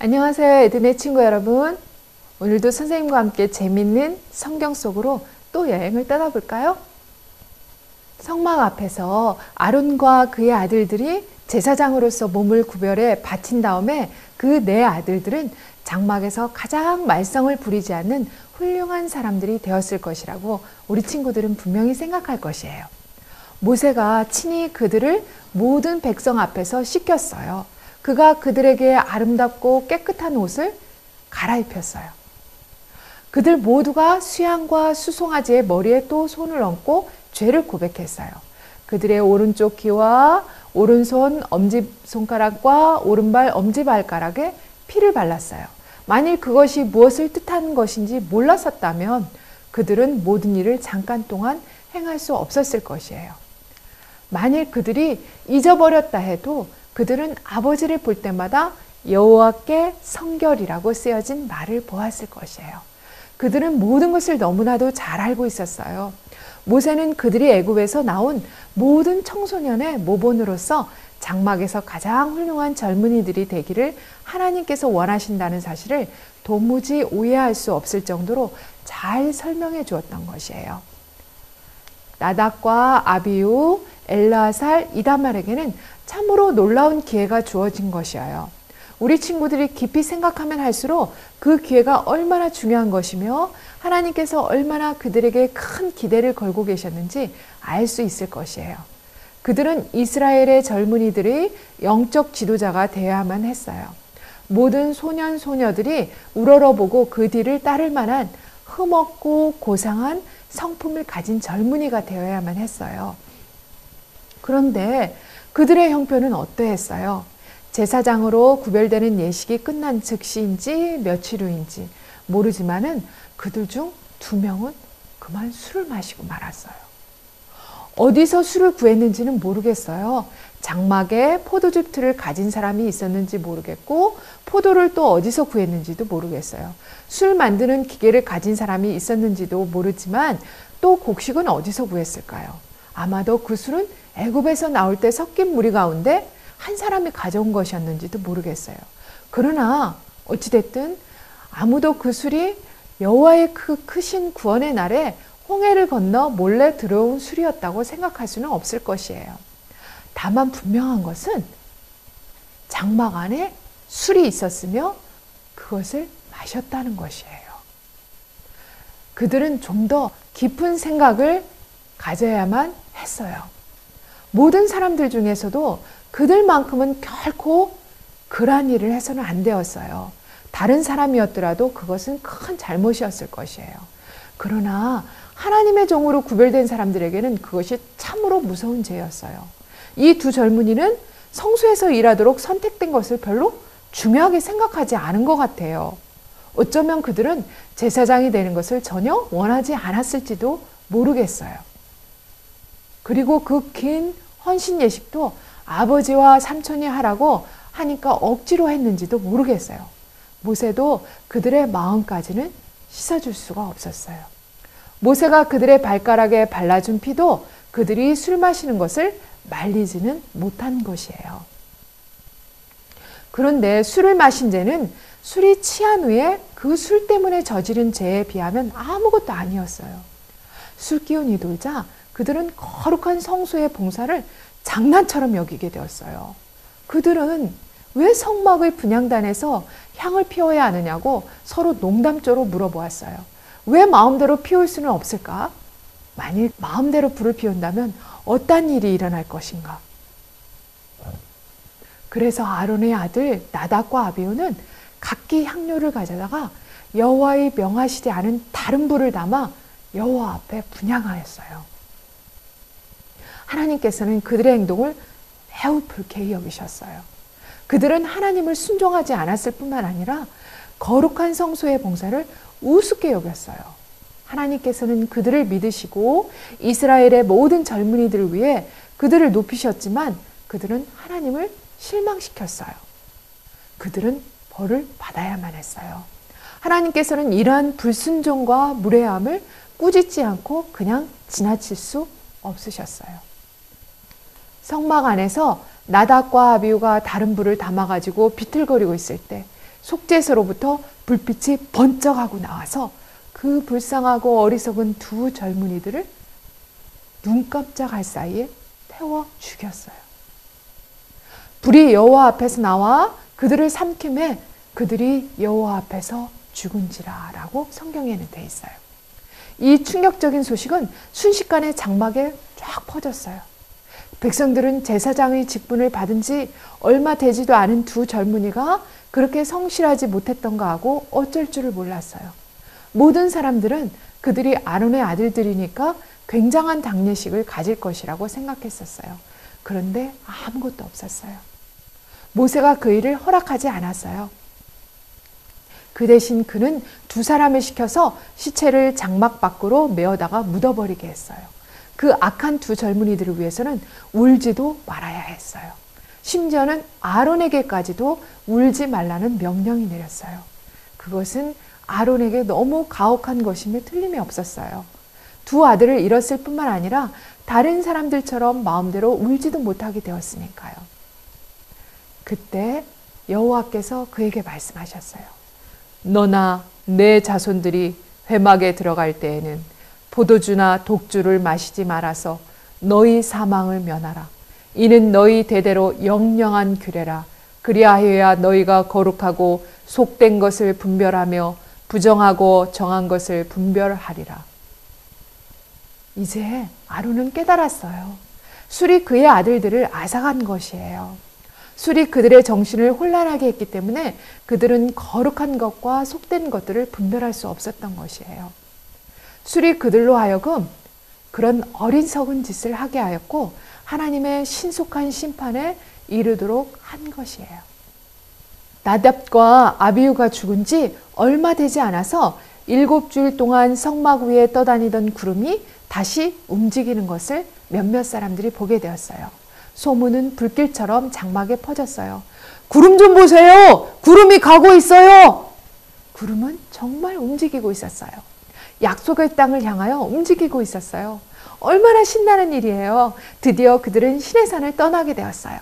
안녕하세요, 에드네 친구 여러분. 오늘도 선생님과 함께 재밌는 성경 속으로 또 여행을 떠나볼까요? 성막 앞에서 아론과 그의 아들들이 제사장으로서 몸을 구별해 바친 다음에 그 네 아들들은 장막에서 가장 말썽을 부리지 않는 훌륭한 사람들이 되었을 것이라고 우리 친구들은 분명히 생각할 것이에요. 모세가 친히 그들을 모든 백성 앞에서 씻겼어요. 그가 그들에게 아름답고 깨끗한 옷을 갈아입혔어요. 그들 모두가 수양과 수송아지의 머리에 또 손을 얹고 죄를 고백했어요. 그들의 오른쪽 귀와 오른손 엄지손가락과 오른발 엄지발가락에 피를 발랐어요. 만일 그것이 무엇을 뜻하는 것인지 몰랐었다면 그들은 모든 일을 잠깐 동안 행할 수 없었을 것이에요. 만일 그들이 잊어버렸다 해도 그들은 아버지를 볼 때마다 여호와께 성결이라고 쓰여진 말을 보았을 것이에요. 그들은 모든 것을 너무나도 잘 알고 있었어요. 모세는 그들이 애굽에서 나온 모든 청소년의 모본으로서 장막에서 가장 훌륭한 젊은이들이 되기를 하나님께서 원하신다는 사실을 도무지 오해할 수 없을 정도로 잘 설명해 주었던 것이에요. 나답과 아비후, 엘르아살, 이다말에게는 참으로 놀라운 기회가 주어진 것이에요. 우리 친구들이 깊이 생각하면 할수록 그 기회가 얼마나 중요한 것이며 하나님께서 얼마나 그들에게 큰 기대를 걸고 계셨는지 알 수 있을 것이에요. 그들은 이스라엘의 젊은이들의 영적 지도자가 되어야만 했어요. 모든 소년 소녀들이 우러러보고 그 뒤를 따를 만한 흠없고 고상한 성품을 가진 젊은이가 되어야만 했어요. 그런데 그들의 형편은 어떠했어요? 제사장으로 구별되는 예식이 끝난 즉시인지 며칠 후인지 모르지만은 그들 중 2명은 그만 술을 마시고 말았어요. 어디서 술을 구했는지는 모르겠어요. 장막에 포도즙 틀을 가진 사람이 있었는지 모르겠고 포도를 또 어디서 구했는지도 모르겠어요. 술 만드는 기계를 가진 사람이 있었는지도 모르지만 또 곡식은 어디서 구했을까요? 아마도 그 술은 애굽에서 나올 때 섞인 무리 가운데 한 사람이 가져온 것이었는지도 모르겠어요. 그러나 어찌됐든 아무도 그 술이 여호와의 그 크신 구원의 날에 홍해를 건너 몰래 들어온 술이었다고 생각할 수는 없을 것이에요. 다만 분명한 것은 장막 안에 술이 있었으며 그것을 마셨다는 것이에요. 그들은 좀 더 깊은 생각을 가져야만 했어요. 모든 사람들 중에서도 그들만큼은 결코 그러한 일을 해서는 안 되었어요. 다른 사람이었더라도 그것은 큰 잘못이었을 것이에요. 그러나 하나님의 종으로 구별된 사람들에게는 그것이 참으로 무서운 죄였어요. 이 2 젊은이는 성소에서 일하도록 선택된 것을 별로 중요하게 생각하지 않은 것 같아요. 어쩌면 그들은 제사장이 되는 것을 전혀 원하지 않았을지도 모르겠어요. 그리고 그 긴 헌신 예식도 아버지와 삼촌이 하라고 하니까 억지로 했는지도 모르겠어요. 모세도 그들의 마음까지는 씻어줄 수가 없었어요. 모세가 그들의 발가락에 발라준 피도 그들이 술 마시는 것을 말리지는 못한 것이에요. 그런데 술을 마신 죄는 술이 취한 후에 그 술 때문에 저지른 죄에 비하면 아무것도 아니었어요. 술 기운이 돌자 그들은 거룩한 성소의 봉사를 장난처럼 여기게 되었어요. 그들은 왜 성막의 분향단에서 향을 피워야 하느냐고 서로 농담조로 물어보았어요. 왜 마음대로 피울 수는 없을까? 만일 마음대로 불을 피운다면 어떤 일이 일어날 것인가? 그래서 아론의 아들 나답과 아비후는 각기 향료를 가져다가 여호와의 명하시지 않은 다른 불을 담아 여호와 앞에 분향하였어요. 하나님께서는 그들의 행동을 매우 불쾌히 여기셨어요. 그들은 하나님을 순종하지 않았을 뿐만 아니라 거룩한 성소의 봉사를 우습게 여겼어요. 하나님께서는 그들을 믿으시고 이스라엘의 모든 젊은이들을 위해 그들을 높이셨지만 그들은 하나님을 실망시켰어요. 그들은 벌을 받아야만 했어요. 하나님께서는 이러한 불순종과 무례함을 꾸짖지 않고 그냥 지나칠 수 없으셨어요. 성막 안에서 나답과 아비후가 다른 불을 담아가지고 비틀거리고 있을 때 속죄소로부터 불빛이 번쩍하고 나와서 그 불쌍하고 어리석은 두 젊은이들을 눈 깜짝할 사이에 태워 죽였어요. 불이 여호와 앞에서 나와 그들을 삼킴에 그들이 여호와 앞에서 죽은지라 라고 성경에는 돼 있어요. 이 충격적인 소식은 순식간에 장막에 쫙 퍼졌어요. 백성들은 제사장의 직분을 받은 지 얼마 되지도 않은 두 젊은이가 그렇게 성실하지 못했던가 하고 어쩔 줄을 몰랐어요. 모든 사람들은 그들이 아론의 아들들이니까 굉장한 장례식을 가질 것이라고 생각했었어요. 그런데 아무것도 없었어요. 모세가 그 일을 허락하지 않았어요. 그 대신 그는 두 사람을 시켜서 시체를 장막 밖으로 메어다가 묻어버리게 했어요. 그 악한 두 젊은이들을 위해서는 울지도 말아야 했어요. 심지어는 아론에게까지도 울지 말라는 명령이 내렸어요. 그것은 아론에게 너무 가혹한 것임에 틀림이 없었어요. 두 아들을 잃었을 뿐만 아니라 다른 사람들처럼 마음대로 울지도 못하게 되었으니까요. 그때 여호와께서 그에게 말씀하셨어요. 너나 내 자손들이 회막에 들어갈 때에는 포도주나 독주를 마시지 말아서 너희 사망을 면하라. 이는 너희 대대로 영영한 규례라. 그리하여야 너희가 거룩하고 속된 것을 분별하며 부정하고 정한 것을 분별하리라. 이제 아론은 깨달았어요. 술이 그의 아들들을 앗아간 것이에요. 술이 그들의 정신을 혼란하게 했기 때문에 그들은 거룩한 것과 속된 것들을 분별할 수 없었던 것이에요. 술이 그들로 하여금 그런 어리석은 짓을 하게 하였고 하나님의 신속한 심판에 이르도록 한 것이에요. 나답과 아비후가 죽은 지 얼마 되지 않아서 7주일 동안 성막 위에 떠다니던 구름이 다시 움직이는 것을 몇몇 사람들이 보게 되었어요. 소문은 불길처럼 장막에 퍼졌어요. 구름 좀 보세요! 구름이 가고 있어요! 구름은 정말 움직이고 있었어요. 약속의 땅을 향하여 움직이고 있었어요. 얼마나 신나는 일이에요. 드디어 그들은 시내산을 떠나게 되었어요.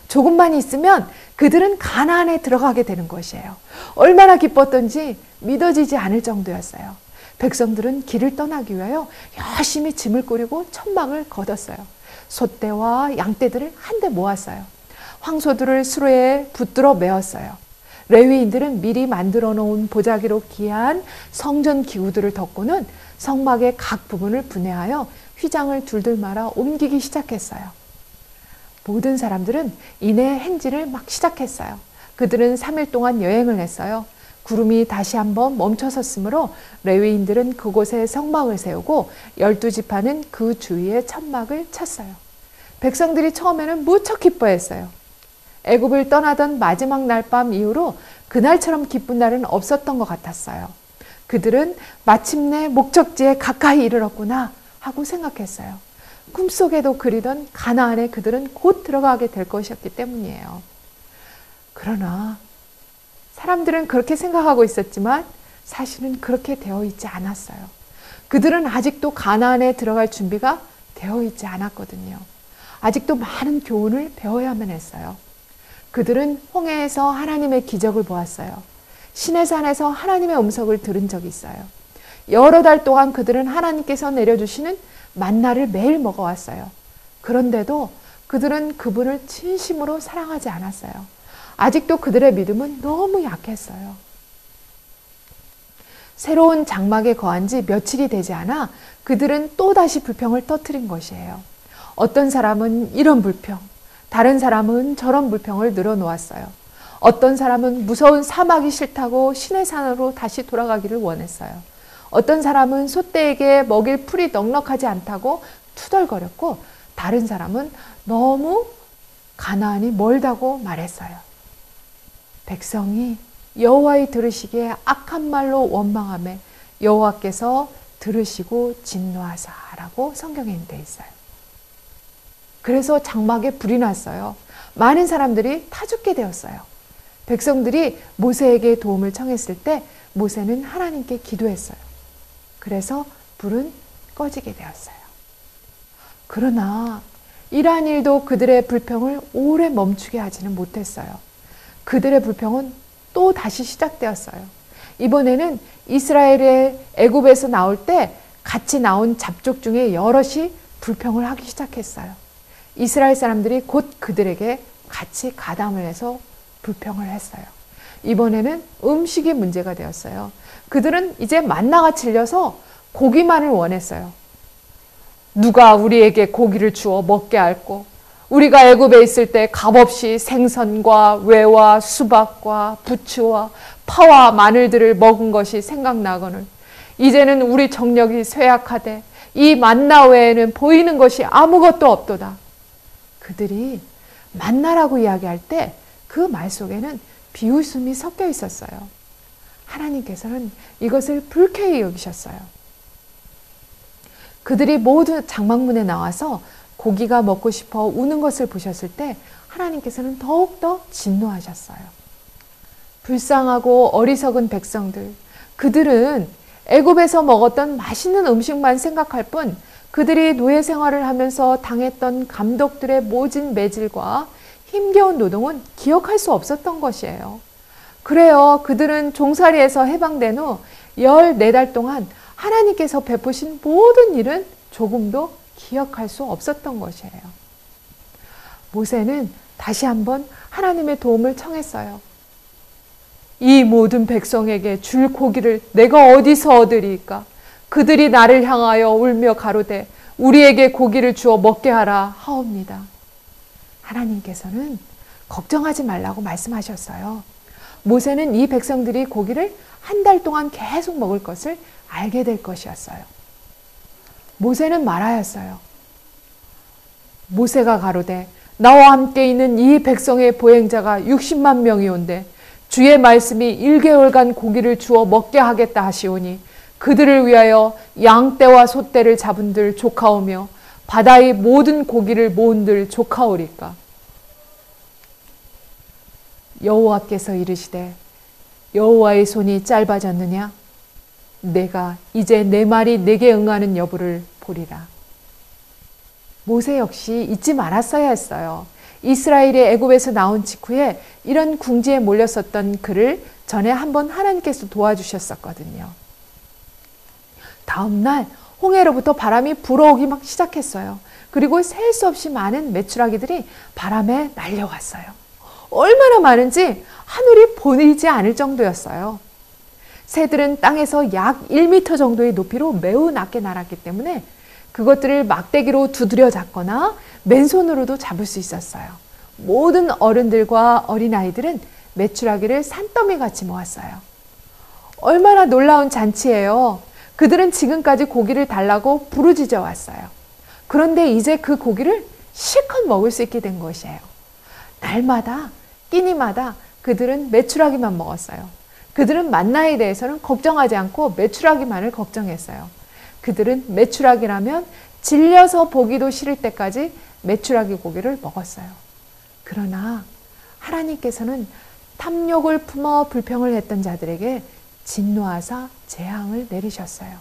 조금만 있으면 그들은 가나안에 들어가게 되는 것이에요. 얼마나 기뻤던지 믿어지지 않을 정도였어요. 백성들은 길을 떠나기 위하여 열심히 짐을 꾸리고 천막을 걷었어요. 소떼와 양떼들을 한데 모았어요. 황소들을 수레에 붙들어 메었어요. 레위인들은 미리 만들어 놓은 보자기로 귀한 성전 기구들을 덮고는 성막의 각 부분을 분해하여 휘장을 둘둘 말아 옮기기 시작했어요. 모든 사람들은 이내 행진을 막 시작했어요. 그들은 3일 동안 여행을 했어요. 구름이 다시 한번 멈춰섰으므로 레위인들은 그곳에 성막을 세우고 12지파는 그 주위에 천막을 쳤어요. 백성들이 처음에는 무척 기뻐했어요. 애굽을 떠나던 마지막 날 밤 이후로 그날처럼 기쁜 날은 없었던 것 같았어요. 그들은 마침내 목적지에 가까이 이르렀구나 하고 생각했어요. 꿈속에도 그리던 가나안에 그들은 곧 들어가게 될 것이었기 때문이에요. 그러나 사람들은 그렇게 생각하고 있었지만 사실은 그렇게 되어 있지 않았어요. 그들은 아직도 가나안에 들어갈 준비가 되어 있지 않았거든요. 아직도 많은 교훈을 배워야만 했어요. 그들은 홍해에서 하나님의 기적을 보았어요. 시내산에서 하나님의 음성을 들은 적이 있어요. 여러 달 동안 그들은 하나님께서 내려주시는 만나를 매일 먹어왔어요. 그런데도 그들은 그분을 진심으로 사랑하지 않았어요. 아직도 그들의 믿음은 너무 약했어요. 새로운 장막에 거한 지 며칠이 되지 않아 그들은 또다시 불평을 터뜨린 것이에요. 어떤 사람은 이런 불평, 다른 사람은 저런 불평을 늘어놓았어요. 어떤 사람은 무서운 사막이 싫다고 시내산으로 다시 돌아가기를 원했어요. 어떤 사람은 소떼에게 먹일 풀이 넉넉하지 않다고 투덜거렸고 다른 사람은 너무 가나안이 멀다고 말했어요. 백성이 여호와의 들으시기에 악한 말로 원망하며 여호와께서 들으시고 진노하사라고 성경에 돼 있어요. 그래서 장막에 불이 났어요. 많은 사람들이 타 죽게 되었어요. 백성들이 모세에게 도움을 청했을 때 모세는 하나님께 기도했어요. 그래서 불은 꺼지게 되었어요. 그러나 이러한 일도 그들의 불평을 오래 멈추게 하지는 못했어요. 그들의 불평은 또 다시 시작되었어요. 이번에는 이스라엘의 애굽에서 나올 때 같이 나온 잡족 중에 여럿이 불평을 하기 시작했어요. 이스라엘 사람들이 곧 그들에게 같이 가담을 해서 불평을 했어요. 이번에는 음식이 문제가 되었어요. 그들은 이제 만나가 질려서 고기만을 원했어요. 누가 우리에게 고기를 주어 먹게 할꼬? 우리가 애굽에 있을 때 값없이 생선과 외와 수박과 부추와 파와 마늘들을 먹은 것이 생각나거늘 이제는 우리 정력이 쇠약하되 이 만나 외에는 보이는 것이 아무것도 없도다. 그들이 만나라고 이야기할 때 그 말 속에는 비웃음이 섞여 있었어요. 하나님께서는 이것을 불쾌히 여기셨어요. 그들이 모두 장막문에 나와서 고기가 먹고 싶어 우는 것을 보셨을 때 하나님께서는 더욱더 진노하셨어요. 불쌍하고 어리석은 백성들, 그들은 애굽에서 먹었던 맛있는 음식만 생각할 뿐 그들이 노예 생활을 하면서 당했던 감독들의 모진 매질과 힘겨운 노동은 기억할 수 없었던 것이에요. 그래요. 그들은 종살이에서 해방된 후 14달 동안 하나님께서 베푸신 모든 일은 조금도 기억할 수 없었던 것이에요. 모세는 다시 한번 하나님의 도움을 청했어요. 이 모든 백성에게 줄 고기를 내가 어디서 얻으리이까? 그들이 나를 향하여 울며 가로되 우리에게 고기를 주어 먹게 하라 하옵니다. 하나님께서는 걱정하지 말라고 말씀하셨어요. 모세는 이 백성들이 고기를 한 달 동안 계속 먹을 것을 알게 될 것이었어요. 모세는 말하였어요. 모세가 가로되 나와 함께 있는 이 백성의 보행자가 60만 명이온데 주의 말씀이 1개월간 고기를 주어 먹게 하겠다 하시오니 그들을 위하여 양떼와 소떼를 잡은들 조카오며 바다의 모든 고기를 모은들 조카오리까. 여호와께서 이르시되 여호와의 손이 짧아졌느냐? 내가 이제 내 말이 내게 응하는 여부를 보리라. 모세 역시 잊지 말았어야 했어요. 이스라엘이 애굽에서 나온 직후에 이런 궁지에 몰렸었던 그를 전에 한번 하나님께서 도와주셨었거든요. 다음 날 홍해로부터 바람이 불어오기 막 시작했어요. 그리고 셀 수 없이 많은 메추라기들이 바람에 날려왔어요. 얼마나 많은지 하늘이 보이지 않을 정도였어요. 새들은 땅에서 약 1m 정도의 높이로 매우 낮게 날았기 때문에 그것들을 막대기로 두드려 잡거나 맨손으로도 잡을 수 있었어요. 모든 어른들과 어린아이들은 메추라기를 산더미 같이 모았어요. 얼마나 놀라운 잔치예요. 그들은 지금까지 고기를 달라고 부르짖어 왔어요. 그런데 이제 그 고기를 실컷 먹을 수 있게 된 것이에요. 날마다 끼니마다 그들은 메추라기만 먹었어요. 그들은 만나에 대해서는 걱정하지 않고 메추라기만을 걱정했어요. 그들은 메추라기라면 질려서 보기도 싫을 때까지 메추라기 고기를 먹었어요. 그러나 하나님께서는 탐욕을 품어 불평을 했던 자들에게 진노하사 재앙을 내리셨어요.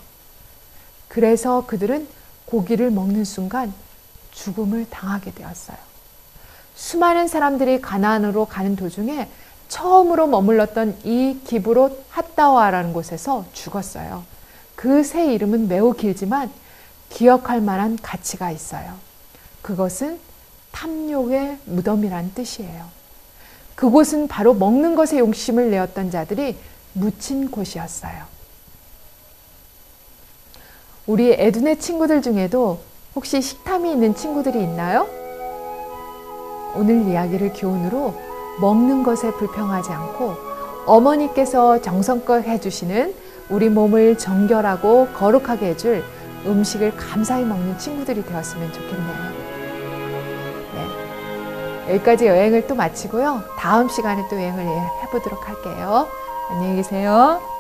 그래서 그들은 고기를 먹는 순간 죽음을 당하게 되었어요. 수많은 사람들이 가나안으로 가는 도중에 처음으로 머물렀던 이 기브롯 핫다와라는 곳에서 죽었어요. 그 새 이름은 매우 길지만 기억할 만한 가치가 있어요. 그것은 탐욕의 무덤이란 뜻이에요. 그곳은 바로 먹는 것에 욕심을 내었던 자들이 묻힌 곳이었어요. 우리 에둔의 친구들 중에도 혹시 식탐이 있는 친구들이 있나요? 오늘 이야기를 교훈으로 먹는 것에 불평하지 않고 어머니께서 정성껏 해주시는 우리 몸을 정결하고 거룩하게 해줄 음식을 감사히 먹는 친구들이 되었으면 좋겠네요. 네, 여기까지 여행을 또 마치고요. 다음 시간에 또 여행을 해보도록 할게요. 안녕히 계세요.